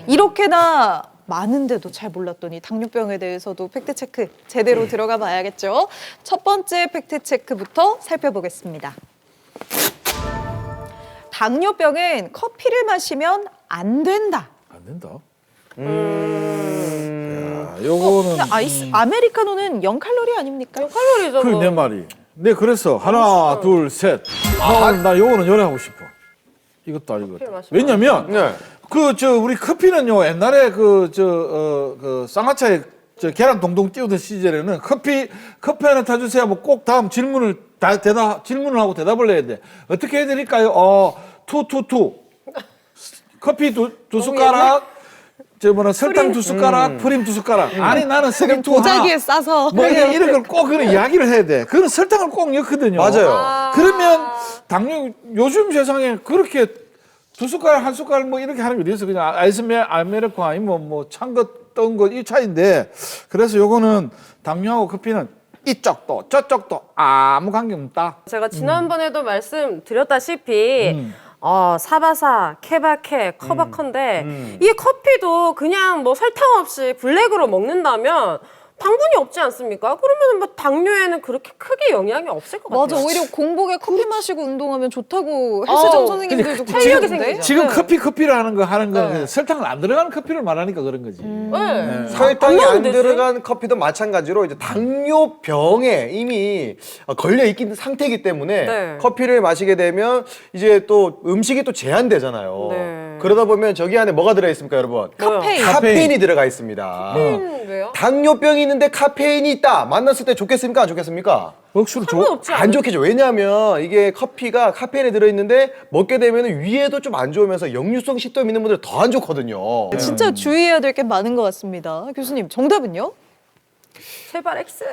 이렇게나 많은데도 잘 몰랐더니 당뇨병에 대해서도 팩트체크 제대로 들어가 봐야겠죠. 첫 번째 팩트체크부터 살펴보겠습니다. 당뇨병은 커피를 마시면 안 된다. 안 된다. 야, 요거는 근데 아메리카노는 0칼로리 아닙니까? 0칼로리죠. 그게 내 말이. 네, 그래서 하나, 둘, 셋. 나 요거는 요리하고 싶어. 이것도 아니거든. 왜냐면 우리 커피는요 옛날에 그 쌍화차에 계란 동동 띄우던 시절에는 커피 하나 타주세요. 뭐 꼭 다음 질문을 질문을 하고 대답을 해야 돼. 어떻게 해드릴까요? 투 커피 두 숟가락. 설탕 두 숟가락, 프림 두 숟가락. 아니 나는 세개 투 하나. 도자기에 싸서. 뭐 이런 걸 꼭 그런 이야기를 해야 돼. 그건 설탕을 꼭 넣거든요. 맞아요. 그러면 요즘 세상에 그렇게 두 숟가락 한 숟가락 뭐 이렇게 하는 게 어디 있어? 그냥 아메리카노 아니면 뭐 찬 거 떤 거 이 차인데. 그래서 요거는 당뇨하고 커피는 이쪽도 저쪽도 아무 관계 없다. 제가 지난번에도 말씀드렸다시피 사바사, 케바케, 커바컨데 이 커피도 그냥 뭐 설탕 없이 블랙으로 먹는다면 당분이 없지 않습니까? 그러면 뭐 당뇨에는 그렇게 크게 영향이 없을 것 맞아, 같아요. 오히려 공복에 커피 마시고 운동하면 좋다고 헬스장 선생님들도 탄력이 그러시던데. 생기죠. 지금 네. 커피를 하는 거는 네. 설탕을 안 들어가는 커피를 말하니까 그런 거지. 네. 설탕이 안 되지? 들어간 커피도 마찬가지로 이제 당뇨병에 이미 걸려 있긴 상태이기 때문에 네. 커피를 마시게 되면 이제 또 음식이 또 제한되잖아요. 네. 그러다 보면 저기 안에 뭐가 들어 있습니까, 여러분? 카페인. 카페인이 들어가 있습니다. 왜요? 당뇨병이 있는데 카페인이 있다. 만났을 때 좋겠습니까? 안 좋겠습니까? 억수로 상관없지 안 좋겠죠. 왜냐하면 이게 커피가 카페인이 들어있는데 먹게 되면 위에도 좀 안 좋으면서 역류성 식도염 있는 분들 더 안 좋거든요. 진짜 주의해야 될 게 많은 것 같습니다. 교수님, 정답은요? 제발 X.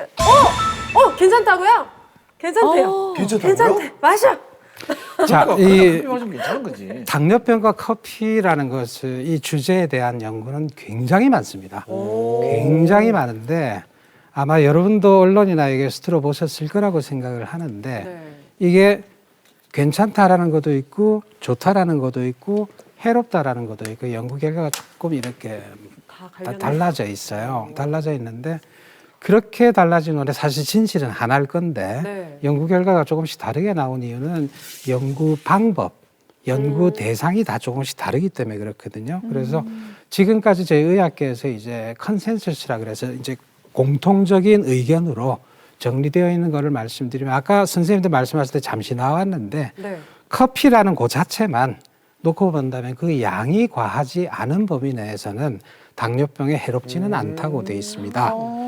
괜찮다고요? 괜찮대요. 괜찮다고요? 괜찮대. 마셔. 자, 커피 마시면 괜찮은 거지. 당뇨병과 커피라는 것을 이 주제에 대한 연구는 굉장히 많습니다. 굉장히 많은데 아마 여러분도 언론이나 이게서 들어보셨을 거라고 생각을 하는데 네. 이게 괜찮다라는 것도 있고 좋다라는 것도 있고 해롭다라는 것도 있고 연구 결과가 조금 이렇게 달라져 있어요. 달라져 있는데 그렇게 달라진 원래 사실 진실은 하나일 건데 네. 연구 결과가 조금씩 다르게 나온 이유는 연구 방법, 연구 대상이 다 조금씩 다르기 때문에 그렇거든요. 그래서 지금까지 저희 의학계에서 이제 컨센서스라 그래서 이제 공통적인 의견으로 정리되어 있는 거를 말씀드리면 아까 선생님들 말씀하실 때 잠시 나왔는데 네. 커피라는 그 자체만 놓고 본다면 그 양이 과하지 않은 범위 내에서는 당뇨병에 해롭지는 않다고 돼 있습니다. 네.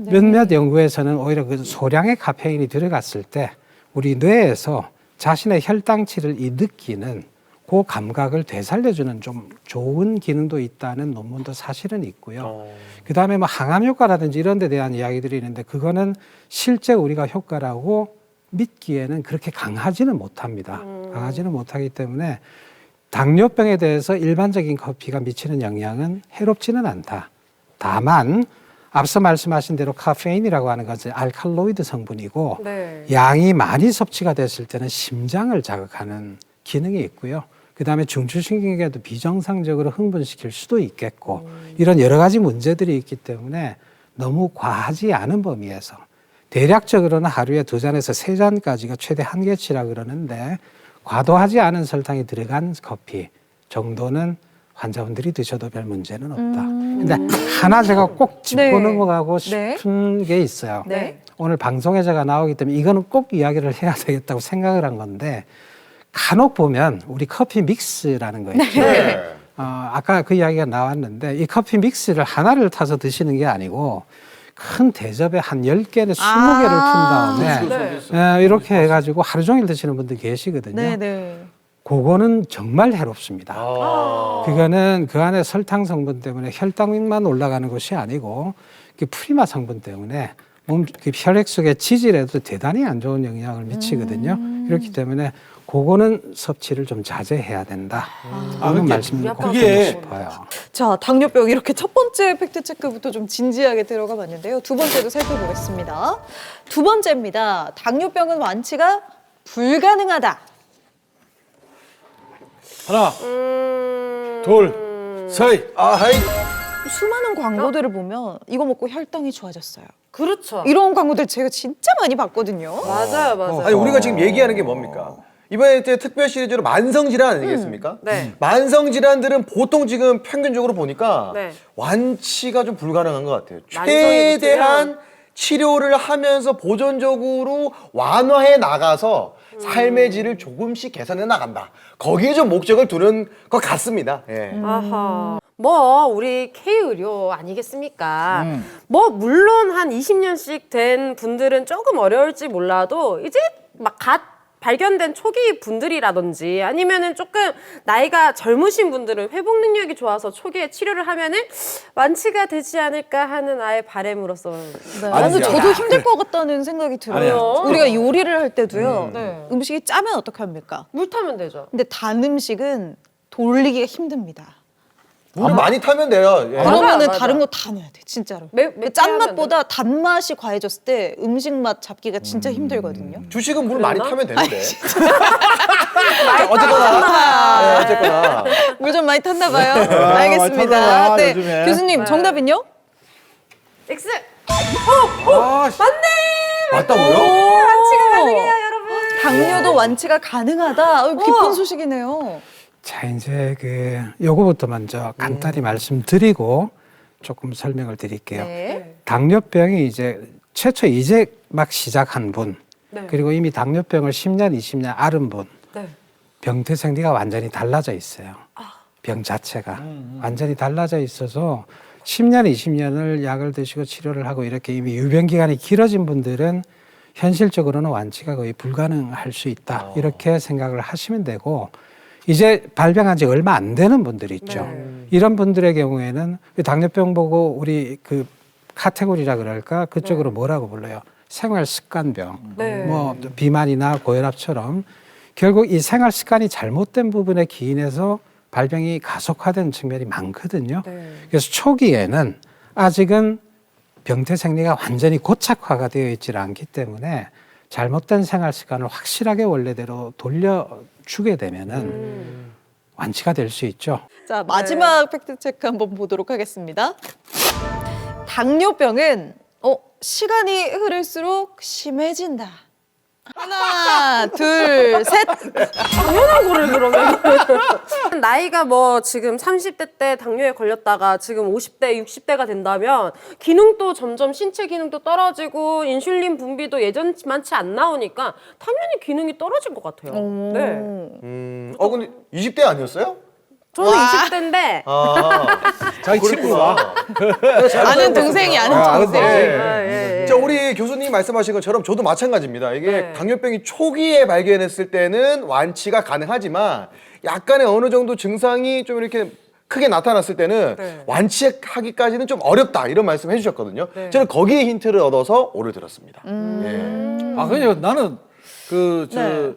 몇몇 연구에서는 오히려 그 소량의 카페인이 들어갔을 때 우리 뇌에서 자신의 혈당치를 느끼는 그 감각을 되살려주는 좀 좋은 기능도 있다는 논문도 사실은 있고요. 그다음에 뭐 항암 효과라든지 이런 데 대한 이야기들이 있는데 그거는 실제 우리가 효과라고 믿기에는 그렇게 강하지는 못합니다. 강하지는 못하기 때문에 당뇨병에 대해서 일반적인 커피가 미치는 영향은 해롭지는 않다. 다만 앞서 말씀하신 대로 카페인이라고 하는 것은 알칼로이드 성분이고 네. 양이 많이 섭취가 됐을 때는 심장을 자극하는 기능이 있고요. 그다음에 중추신경계도 비정상적으로 흥분시킬 수도 있겠고 이런 여러 가지 문제들이 있기 때문에 너무 과하지 않은 범위에서 대략적으로는 하루에 2잔에서 3잔까지가 최대 한계치라 그러는데 과도하지 않은 설탕이 들어간 커피 정도는 환자분들이 드셔도 별 문제는 없다. 근데 하나 제가 꼭 짚고 네. 넘어가고 싶은 게 있어요. 네. 오늘 방송에 제가 나오기 때문에 이거는 꼭 이야기를 해야 되겠다고 생각을 한 건데 간혹 보면 우리 커피 믹스라는 거 있죠. 네. 아까 그 이야기가 나왔는데 이 커피 믹스를 하나를 타서 드시는 게 아니고 큰 대접에 한 10개나 20개를 푼 다음에 이렇게 해가지고 하루 종일 드시는 분들 계시거든요. 네네. 그거는 정말 해롭습니다. 그거는 그 안에 설탕 성분 때문에 혈당만 올라가는 것이 아니고 그 프리마 성분 때문에 그 혈액 속의 지질에도 대단히 안 좋은 영향을 미치거든요. 그렇기 때문에 그거는 섭취를 좀 자제해야 된다. 그런 말씀을 꼭 드리고 싶어요. 자, 당뇨병 이렇게 첫 번째 팩트체크부터 좀 진지하게 들어가 봤는데요. 두 번째도 살펴보겠습니다. 두 번째입니다. 당뇨병은 완치가 불가능하다. 하나, 둘, 서희. 아하이. 수많은 광고들을 보면 이거 먹고 혈당이 좋아졌어요. 그렇죠. 이런 광고들 제가 진짜 많이 봤거든요. 맞아요, 맞아요. 아니 우리가 지금 얘기하는 게 뭡니까? 이번에 이제 특별 시리즈로 만성질환 아니겠습니까? 네. 만성질환들은 보통 지금 평균적으로 보니까 네. 완치가 좀 불가능한 것 같아요. 만성이 최대한 치료를 하면서 보존적으로 완화해 나가서 삶의 질을 조금씩 개선해 나간다. 거기에 좀 목적을 두는 것 같습니다. 예. 아하. 뭐 우리 K의료 아니겠습니까? 뭐 물론 한 20년씩 된 분들은 조금 어려울지 몰라도 이제 막 발견된 초기 분들이라든지 아니면은 조금 나이가 젊으신 분들은 회복 능력이 좋아서 초기에 치료를 하면은 완치가 되지 않을까 하는 아예 바람으로서 네. 아니야. 저도 힘들 것 같다는 생각이 들어요. 아니야. 우리가 요리를 할 때도요. 네. 음식이 짜면 어떻게 합니까? 물 타면 되죠. 근데 단 음식은 돌리기가 힘듭니다. 물 많이 타면 돼요. 예. 그러면은 맞아. 다른 거 다 넣어야 돼, 진짜로. 맵게 짠맛보다 단맛이 과해졌을 때 음식 맛 잡기가 진짜 힘들거든요. 주식은 물 많이 그랬나? 타면 되는데. 어쨌거나. 네, 어쨌거나. 물 좀 많이 탔나 봐요. 많이 탔나 알겠습니다. 봐, 네. 요즘에. 교수님, 정답은요? X. 아, 맞다고요? 완치가 가능해요, 여러분. 당뇨도 완치가 가능하다. 기쁜 소식이네요. 자, 이제 요거부터 먼저 간단히 말씀드리고 조금 설명을 드릴게요. 네. 당뇨병이 최초 이제 막 시작한 분, 네. 그리고 이미 당뇨병을 10년, 20년 앓은 분, 네. 병태 생리가 완전히 달라져 있어요. 병 자체가 완전히 달라져 있어서 10년, 20년을 약을 드시고 치료를 하고 이렇게 이미 유병 기간이 길어진 분들은 현실적으로는 완치가 거의 불가능할 수 있다. 이렇게 생각을 하시면 되고, 이제 발병한 지 얼마 안 되는 분들이 있죠. 네. 이런 분들의 경우에는 당뇨병 보고 우리 카테고리라 그럴까? 그쪽으로 뭐라고 불러요? 생활 습관병. 네. 뭐 비만이나 고혈압처럼 결국 이 생활 습관이 잘못된 부분에 기인해서 발병이 가속화된 측면이 많거든요. 네. 그래서 초기에는 아직은 병태 생리가 완전히 고착화가 되어 있지 않기 때문에 잘못된 생활 습관을 확실하게 원래대로 돌려주게 되면은 완치가 될 수 있죠. 자, 마지막 팩트 체크 한번 보도록 하겠습니다. 당뇨병은 시간이 흐를수록 심해진다. 하나, 둘, 셋. 당연한 거를 그러면. 나이가 뭐 지금 30대 때 당뇨에 걸렸다가 지금 50대, 60대가 된다면 기능도 점점 신체 기능도 떨어지고 인슐린 분비도 예전만치 안 나오니까 당연히 기능이 떨어질 것 같아요. 네. 근데 20대 아니었어요? 저는 20대인데 자기 친구가. 아는 동생이 아는 아는 동생. 동생. 자, 우리 교수님이 말씀하신 것처럼 저도 마찬가지입니다. 이게 네. 당뇨병이 초기에 발견했을 때는 완치가 가능하지만 약간의 어느 정도 증상이 좀 이렇게 크게 나타났을 때는 네. 완치하기까지는 좀 어렵다 이런 말씀 해주셨거든요. 네. 저는 거기에 힌트를 얻어서 오를 들었습니다. 예. 그냥 나는 네.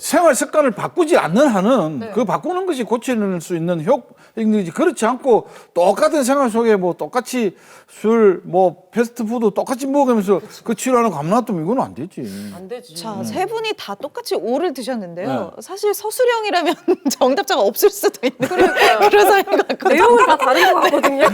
생활 습관을 바꾸지 않는 한은 그 바꾸는 것이 고치는 수 있는 효과인지, 그렇지 않고 똑같은 생활 속에 뭐 똑같이 술, 뭐 패스트푸드 똑같이 먹으면서 그 치료하는 거 아무나 또 이건 안 되지. 안 되지. 자, 세 분이 다 똑같이 오를 드셨는데요. 사실 서술형이라면 정답자가 없을 수도 있는 그런 상황 같거든요. 내용은 다 다른 것 같거든요.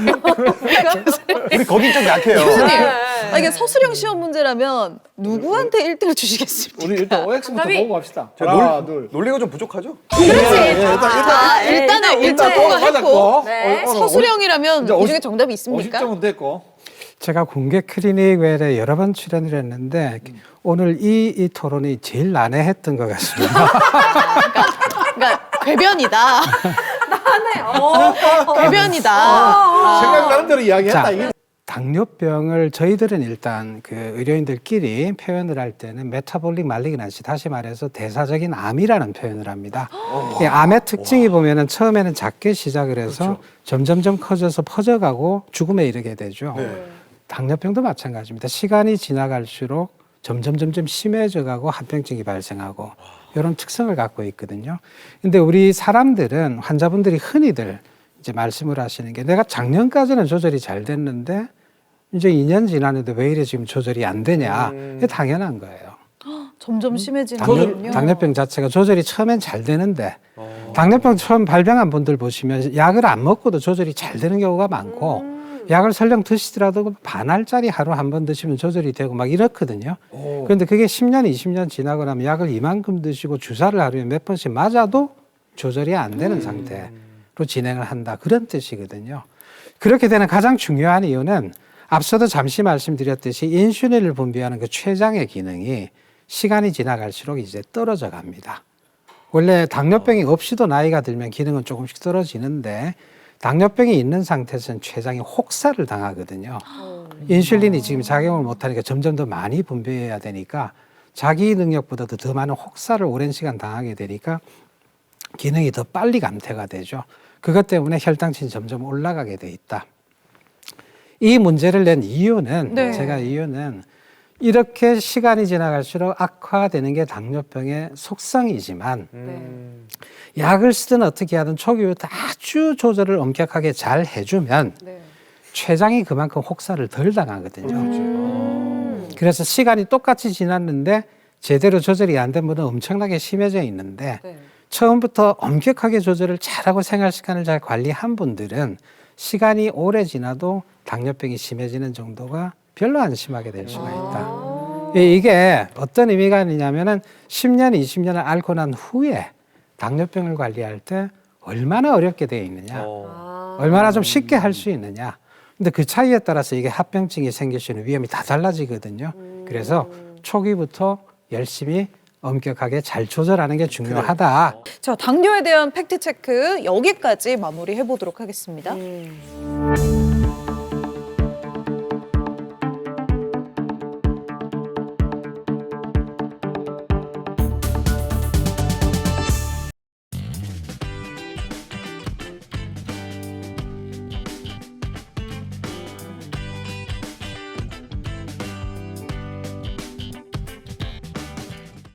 우리 거긴 좀 약해요. 교수님, 네. 이게 서술형 시험 문제라면 누구한테 1등을 주시겠습니까? 우리 일단 OX부터 정답이- 보고 갑시다. 제가 하나, 둘. 논리가 좀 부족하죠? 일단은 일단 통과했고 통과했고. 네. 서술형이라면 이제 이 중에 정답이 있습니까? 50점은 됐고. 제가 공개 클리닉 외에 여러 번 출연을 했는데 오늘 이 토론이 제일 난해했던 것 같습니다. 그러니까 궤변이다. 궤변이다. 생각나는 대로 이야기했다. 자, 이게. 당뇨병을 저희들은 일단 의료인들끼리 표현을 할 때는 메타볼릭 말리그난시, 다시 말해서 대사적인 암이라는 표현을 합니다. 이 암의 특징이 보면은 처음에는 작게 시작을 해서 점점점 커져서 퍼져가고 죽음에 이르게 되죠. 당뇨병도 마찬가지입니다. 시간이 지나갈수록 점점 심해져가고 합병증이 발생하고 이런 특성을 갖고 있거든요. 근데 우리 사람들은 환자분들이 흔히들 이제 말씀을 하시는 게, 내가 작년까지는 조절이 잘 됐는데 이제 2년 지났는데 왜 이래 지금 조절이 안 되냐. 이게 당연한 거예요. 점점 심해지는군요. 당뇨병 자체가 조절이 처음엔 잘 되는데 당뇨병 처음 발병한 분들 보시면 약을 안 먹고도 조절이 잘 되는 경우가 많고 약을 설령 드시더라도 반알짜리 하루 한 번 드시면 조절이 되고 막 이렇거든요. 그런데 그게 10년, 20년 지나고 나면 약을 이만큼 드시고 주사를 하루에 몇 번씩 맞아도 조절이 안 되는 상태로 진행을 한다. 그런 뜻이거든요. 그렇게 되는 가장 중요한 이유는 앞서도 잠시 말씀드렸듯이 인슐린을 분비하는 그 췌장의 기능이 시간이 지나갈수록 이제 떨어져 갑니다. 원래 당뇨병이 없이도 나이가 들면 기능은 조금씩 떨어지는데 당뇨병이 있는 상태에서는 췌장이 혹사를 당하거든요. 인슐린이 지금 작용을 못하니까 점점 더 많이 분비해야 되니까 자기 능력보다도 더 많은 혹사를 오랜 시간 당하게 되니까 기능이 더 빨리 감퇴가 되죠. 그것 때문에 혈당치는 점점 올라가게 돼 있다. 이 문제를 낸 이유는 네. 제가 이유는 이렇게 시간이 지나갈수록 악화되는 게 당뇨병의 속성이지만 약을 쓰든 어떻게 하든 초기부터 아주 조절을 엄격하게 잘 해주면 췌장이 그만큼 혹사를 덜 당하거든요. 그래서 시간이 똑같이 지났는데 제대로 조절이 안 된 분은 엄청나게 심해져 있는데 처음부터 엄격하게 조절을 잘하고 생활 시간을 잘 관리한 분들은 시간이 오래 지나도 당뇨병이 심해지는 정도가 별로 안 심하게 될 수가 있다. 이게 어떤 의미가 있냐면은 10년, 20년을 앓고 난 후에 당뇨병을 관리할 때 얼마나 어렵게 되어 있느냐, 얼마나 좀 쉽게 할 수 있느냐. 근데 그 차이에 따라서 이게 합병증이 생길 수 있는 위험이 다 달라지거든요. 그래서 초기부터 열심히 엄격하게 잘 조절하는 게 중요하다. 자, 당뇨에 대한 팩트 체크 여기까지 마무리해 보도록 하겠습니다.